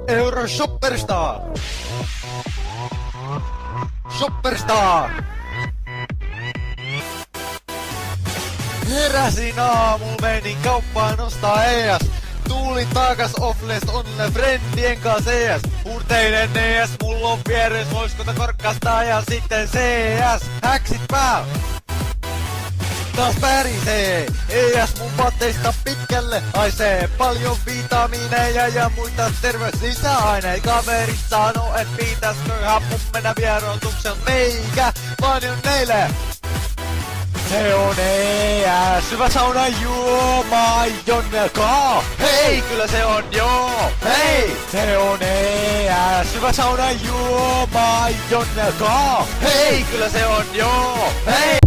Euro Shopperstar! Shopperstar! Heräsin aamulla, menin kauppaan ostaa ES. Tulin takas Offlest onnelle friendien kanssa ES. Urteinen ES, mulla on vieres, loiskota korkkasta ja sitten CS. Häksit päällä! Taas pärisee, ES mun vaatteista pitkälle haisee. Paljon vitamiineja ja muita terveyslisäaineita. Kaverit sanoo, et pitäisköhän mun mennä vierotuksen meikä paljon neille. Se on ES, hyvä sauna juoma, Jonnelkaa. Hei, kyllä se on joo. Hei, se on ES, hyvä sauna juoma, Jonnelkaa. Hei, kyllä se on joo. Hei.